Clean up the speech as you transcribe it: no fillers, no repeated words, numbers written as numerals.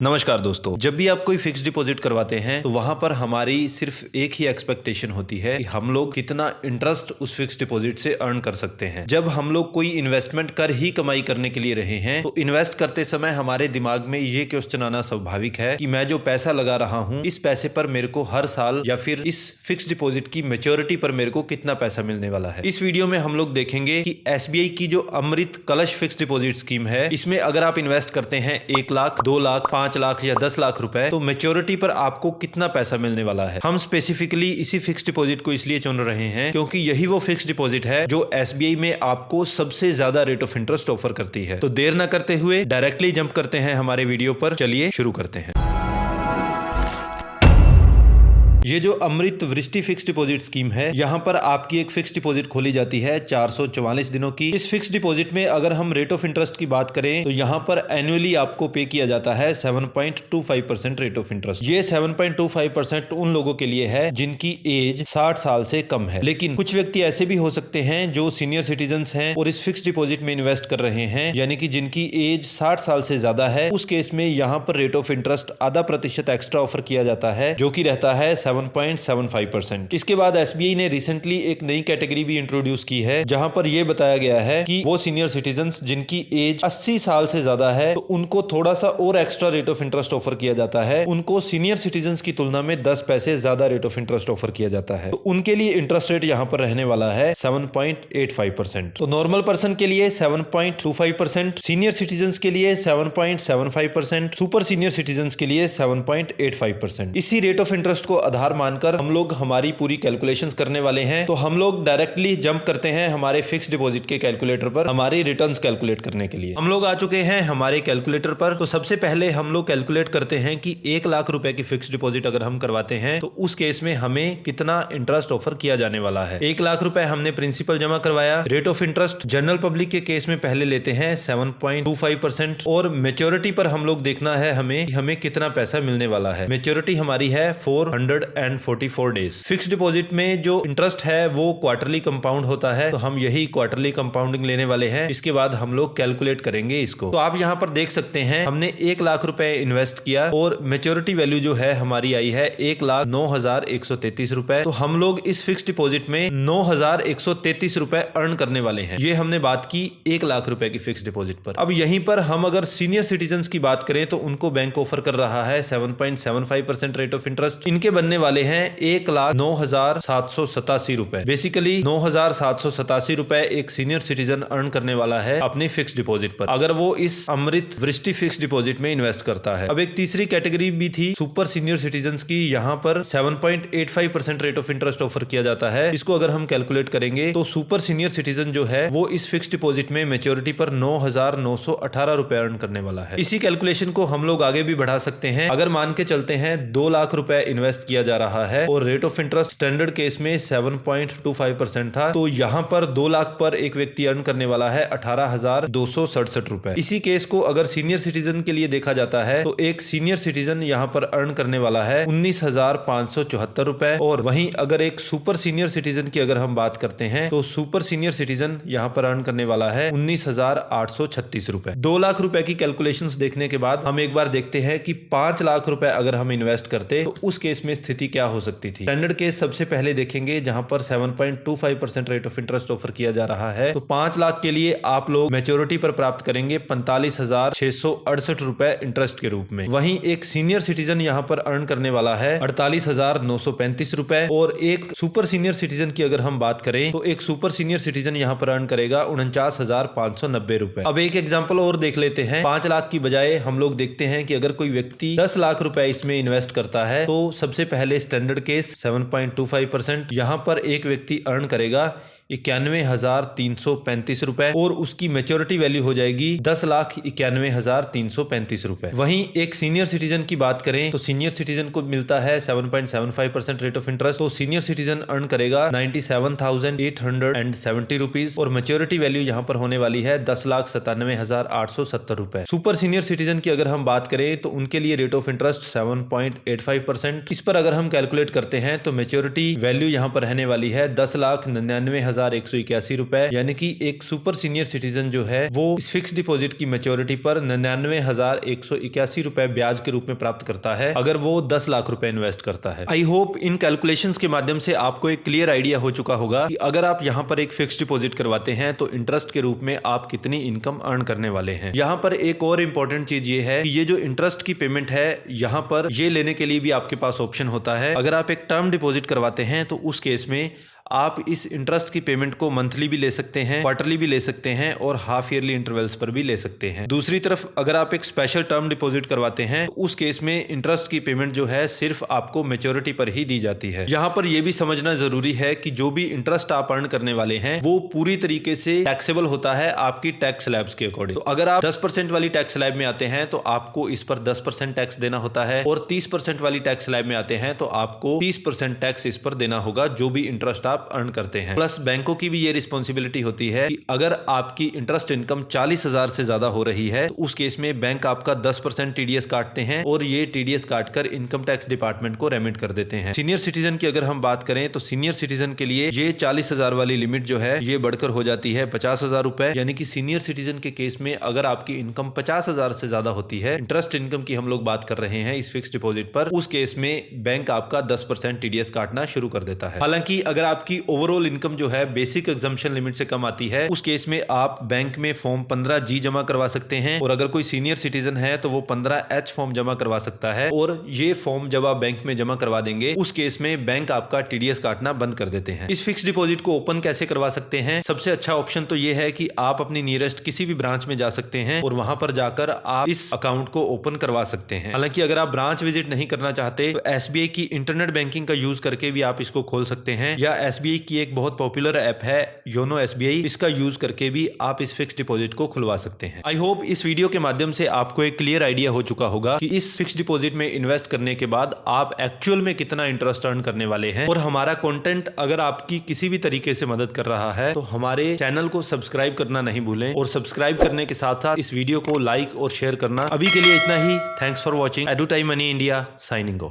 नमस्कार दोस्तों, जब भी आप कोई फिक्स डिपॉजिट करवाते हैं तो वहां पर हमारी सिर्फ एक ही एक्सपेक्टेशन होती है कि हम लोग कितना इंटरेस्ट उस फिक्स डिपॉजिट से अर्न कर सकते हैं। जब हम लोग कोई इन्वेस्टमेंट कर ही कमाई करने के लिए रहे हैं तो इन्वेस्ट करते समय हमारे दिमाग में ये क्वेश्चन आना स्वाभाविक है कि मैं जो पैसा लगा रहा हूं इस पैसे पर मेरे को हर साल या फिर इस फिक्स डिपॉजिट की मैच्योरिटी पर मेरे को कितना पैसा मिलने वाला है। इस वीडियो में हम लोग देखेंगे कि एसबीआई की जो अमृत कलश फिक्स डिपॉजिट स्कीम है, इसमें अगर आप इन्वेस्ट करते हैं 1 लाख, 2 लाख, 5 लाख या 10 लाख रुपए तो मैच्योरिटी पर आपको कितना पैसा मिलने वाला है। हम स्पेसिफिकली इसी फिक्स डिपॉजिट को इसलिए चुन रहे हैं क्योंकि यही वो फिक्स डिपॉजिट है जो एसबीआई में आपको सबसे ज्यादा रेट ऑफ इंटरेस्ट ऑफर करती है। तो देर ना करते हुए डायरेक्टली जंप करते हैं हमारे वीडियो पर। चलिए शुरू करते हैं। ये जो अमृत वृष्टि फिक्स डिपॉजिट स्कीम है, यहाँ पर आपकी एक फिक्स डिपॉजिट खोली जाती है 444 दिनों की। इस फिक्स डिपॉजिट में अगर हम रेट ऑफ इंटरेस्ट की बात करें तो यहाँ पर एनुअली आपको पे किया जाता है 7.25% रेट ऑफ इंटरेस्ट। ये 7.25% उन लोगों के लिए है जिनकी एज 60 साल से कम है, लेकिन कुछ व्यक्ति ऐसे भी हो सकते हैं जो सीनियर सिटीजन हैं और इस फिक्स डिपॉजिट में इन्वेस्ट कर रहे हैं, यानी कि जिनकी एज 60 साल से ज्यादा है। उस केस में यहाँ पर रेट ऑफ इंटरेस्ट आधा प्रतिशत एक्स्ट्रा ऑफर किया जाता है जो कि रहता है 7.75%। इसके बाद एसबीआई ने रिसेंटली एक नई कैटेगरी भी इंट्रोड्यूस की है जहां पर यह बताया गया है कि वो सीनियर सिटीजन जिनकी एज 80 साल से ज्यादा है तो उनको थोड़ा सा और extra rate of interest offer किया जाता है। उनको सीनियर सिटीजन की तुलना में 10 पैसे ज्यादा रेट ऑफ इंटरेस्ट ऑफर किया जाता है। तो उनके लिए इंटरेस्ट रेट यहां पर रहने वाला है 7.85%। तो नॉर्मल पर्सन के लिए 7.25%, सीनियर सिटीजन के लिए 7.75%, सुपर सीनियर सिटीजन के लिए 7.85%। इसी रेट ऑफ इंटरेस्ट को आधार मानकर हम लोग हमारी पूरी कैलकुलेशंस करने वाले हैं। तो हम लोग डायरेक्टली जंप करते हैं हमारे फिक्स डिपॉजिट के कैलकुलेटर पर हमारी रिटर्न्स कैलकुलेट करने के लिए। हम लोग आ चुके हैं हमारे कैलकुलेटर पर। तो सबसे पहले हम लोग कैलकुलेट करते हैं कि 1 लाख रुपए की फिक्स डिपॉजिट अगर हम करवाते हैं तो उस केस में हमें कितना इंटरेस्ट ऑफर किया जाने वाला है। 1 लाख रुपए हमने प्रिंसिपल जमा करवाया। Rate of interest general public के केस में पहले लेते हैं 7.25% और मेच्योरिटी पर हम लोग देखना है हमें कितना पैसा मिलने वाला है। मेच्योरिटी हमारी है 444 डेज। फिक्स डिपॉजिट में जो इंटरेस्ट है वो क्वार्टरली कंपाउंड होता है, तो हम यही क्वार्टरली कंपाउंडिंग लेने वाले हैं। इसके बाद हम लोग कैलकुलेट करेंगे इसको। तो आप यहाँ पर देख सकते हैं हमने 1 लाख रुपए इन्वेस्ट किया और मेच्योरिटी वैल्यू जो है हमारी आई है 1,09,133 रुपए। तो हम लोग इस फिक्स डिपॉजिट में 9,133 रुपए अर्न करने वाले हैं। ये हमने बात की 1 लाख रुपए की फिक्स डिपॉजिट पर। अब यहीं पर हम अगर सीनियर सिटीजन की बात करें तो उनको बैंक ऑफर कर रहा है 7.75% रेट ऑफ इंटरेस्ट। इनके बनने वाले हैं 1,09,787 रुपए। बेसिकली 9,787 रुपए एक सीनियर सिटीजन अर्न करने वाला है अपने फिक्स डिपॉजिट पर, अगर वो इस अमृत वृष्टि फिक्स डिपॉजिट में इन्वेस्ट करता है। अब एक तीसरी कैटेगरी भी थी सुपर सीनियर सिटीजन की। यहाँ पर 7.85% रेट ऑफ इंटरेस्ट ऑफर किया जाता है। इसको अगर हम कैलकुलेट करेंगे तो सुपर सीनियर सिटीजन जो है वो इस फिक्स डिपॉजिट में मेच्योरिटी पर 9,918 रुपए अर्न करने वाला है। इसी कैलकुलेशन को हम लोग आगे भी बढ़ा सकते हैं। अगर मान के चलते हैं 2 लाख रुपए इन्वेस्ट किया जा रहा है और rate of interest standard case में 7.25% था, तो यहाँ पर 2 लाख पर एक व्यक्ति अर्न करने वाला है 18,267 रुपए। इसी केस को अगर सीनियर सिटीजन के लिए देखा जाता है तो एक सीनियर सिटीजन यहाँ पर अर्न करने वाला है 19,574 रुपए। और वहीं अगर एक सुपर सीनियर सिटीजन की अगर हम बात करते हैं तो सुपर सीनियर सिटीजन यहाँ पर अर्न करने वाला है 19,836 रुपए। 2 लाख रुपए की कैलकुलेशंस देखने के बाद हम एक बार देखते हैं कि 5 लाख रुपए अगर हम इन्वेस्ट करते तो उस केस में स्थिति क्या हो सकती थी। स्टैंडर्ड केस सबसे पहले देखेंगे जहां पर 7.25% रेट ऑफ इंटरेस्ट ऑफर किया जा रहा है। तो 5 लाख के लिए आप लोग मैच्योरिटी पर प्राप्त करेंगे 45,668 रुपए इंटरेस्ट के रूप में। वहीं एक सीनियर सिटीजन यहां पर अर्न करने वाला है 48,935 रुपए। और एक सुपर सीनियर सिटीजन की अगर हम बात करें तो एक सुपर सीनियर सिटीजन यहां पर अर्न करेगा 49,590 रुपए। अब एक एग्जाम्पल और देख लेते हैं। 5 लाख की बजाय हम लोग देखते हैं कि अगर कोई व्यक्ति 10 लाख रुपए इसमें इन्वेस्ट करता है तो सबसे पहले स्टैंडर्ड केस 7.25%। यहाँ पर एक व्यक्ति अर्न करेगा 91,335 रुपए और उसकी मेच्योरिटी वैल्यू हो जाएगी 10,91,335 रुपए। वहीं एक सीनियर सिटीजन की बात करें तो सीनियर सिटीजन को मिलता है 7.75% रेट ऑफ इंटरेस्ट। तो सीनियर सिटीजन अर्न करेगा 97,870 रुपीज और मेच्योरिटी वैल्यू यहाँ पर होने वाली है 10,97,870 रुपए। सुपर सीनियर सिटीजन की अगर हम बात करें तो उनके लिए रेट ऑफ इंटरेस्ट 7.85%। इस पर अगर हम कैलकुलेट करते हैं तो मेच्योरिटी वैल्यू यहाँ पर रहने वाली है 10,99,181 रुपए, यानी कि एक सुपर सीनियर सिटीजन जो है वो इस फिक्स डिपॉजिट की मेच्योरिटी पर 99,181 रुपए ब्याज के रूप में प्राप्त करता है अगर वो 10 लाख रुपए इन्वेस्ट करता है। आई होप इन कैलकुलेशंस के माध्यम से आपको एक क्लियर आइडिया हो चुका होगा कि अगर आप यहाँ पर एक फिक्स डिपॉजिट करवाते हैं तो इंटरेस्ट के रूप में आप कितनी इनकम अर्न करने वाले हैं। यहाँ पर एक और इंपॉर्टेंट चीज ये है कि ये जो इंटरेस्ट की पेमेंट है यहाँ पर ये लेने के लिए भी आपके पास ऑप्शन होता है। अगर आप एक टर्म डिपॉजिट करवाते हैं तो उस केस में आप इस इंटरेस्ट की पेमेंट को मंथली भी ले सकते हैं, क्वार्टरली भी ले सकते हैं और हाफ ईयरली इंटरवल्स पर भी ले सकते हैं। दूसरी तरफ अगर आप एक स्पेशल टर्म डिपॉजिट करवाते हैं तो उस केस में इंटरेस्ट की पेमेंट जो है सिर्फ आपको मैच्योरिटी पर ही दी जाती है। यहाँ पर यह भी समझना जरूरी है कि जो भी इंटरेस्ट आप अर्न करने वाले हैं वो पूरी तरीके से टैक्सेबल होता है आपकी टैक्स स्लैब्स के अकॉर्डिंग। तो अगर आप 10% वाली टैक्स स्लैब में आते हैं तो आपको इस पर 10% टैक्स देना होता है और 30% वाली टैक्स स्लैब में आते हैं तो आपको 30% टैक्स इस पर देना होगा जो भी इंटरेस्ट आप अर्न करते हैं। प्लस बैंकों की भी ये रिस्पॉन्सिबिलिटी होती है कि अगर आपकी इंटरेस्ट इनकम 40,000 से ज्यादा हो रही है तो उस केस में बैंक आपका 10% टीडीएस काटते हैं और ये टीडीएस काटकर इनकम टैक्स डिपार्टमेंट को रेमिट कर देते हैं। सीनियर सिटीजन की अगर हम बात करें तो सीनियर सिटीजन के लिए ये 40,000 वाली लिमिट जो है ये बढ़कर हो जाती है 50,000 रुपए, यानी कि सीनियर सिटीजन के केस में अगर आपकी इनकम 50,000 से ज्यादा होती है, इंटरेस्ट इनकम की हम लोग बात कर रहे हैं इस फिक्स डिपॉजिट पर, उस केस में बैंक आपका 10% टीडीएस काटना शुरू कर देता है। हालांकि अगर आपकी ओवरऑल इनकम जो है बेसिक एग्जम्पशन लिमिट से कम आती है उस केस में आप बैंक में फॉर्म 15G जमा करवा सकते हैं और अगर कोई सीनियर सिटीजन है तो वो 15H फॉर्म जमा करवा सकता है और ये फॉर्म जब आप बैंक में जमा करवा देंगे उस केस में बैंक आपका टीडीएस काटना बंद कर देते हैं। इस फिक्स डिपॉजिट को ओपन कैसे करवा सकते हैं? सबसे अच्छा ऑप्शन तो ये है कि आप अपनी नियरेस्ट किसी भी ब्रांच में जा सकते हैं और वहां पर जाकर आप इस अकाउंट को ओपन करवा सकते हैं। हालांकि अगर आप ब्रांच विजिट नहीं करना चाहते तो एसबीआई की इंटरनेट बैंकिंग का यूज करके भी आप इसको खोल सकते हैं, या एसबीआई की एक बहुत पॉपुलर ऐप है योनो एसबीआई, इसका यूज करके भी आप इस फिक्स डिपॉजिट को खुलवा सकते हैं। आई होप इस वीडियो के माध्यम से आपको एक क्लियर आइडिया हो चुका होगा कि इस फिक्स डिपॉजिट में इन्वेस्ट करने के बाद आप एक्चुअल में कितना इंटरेस्ट अर्न करने वाले हैं। और हमारा कंटेंट अगर आपकी किसी भी तरीके से मदद कर रहा है तो हमारे चैनल को सब्सक्राइब करना नहीं भूलें और सब्सक्राइब करने के साथ साथ इस वीडियो को लाइक और शेयर करना। अभी के लिए इतना ही। Thanks for watching. Edutime money India signing of.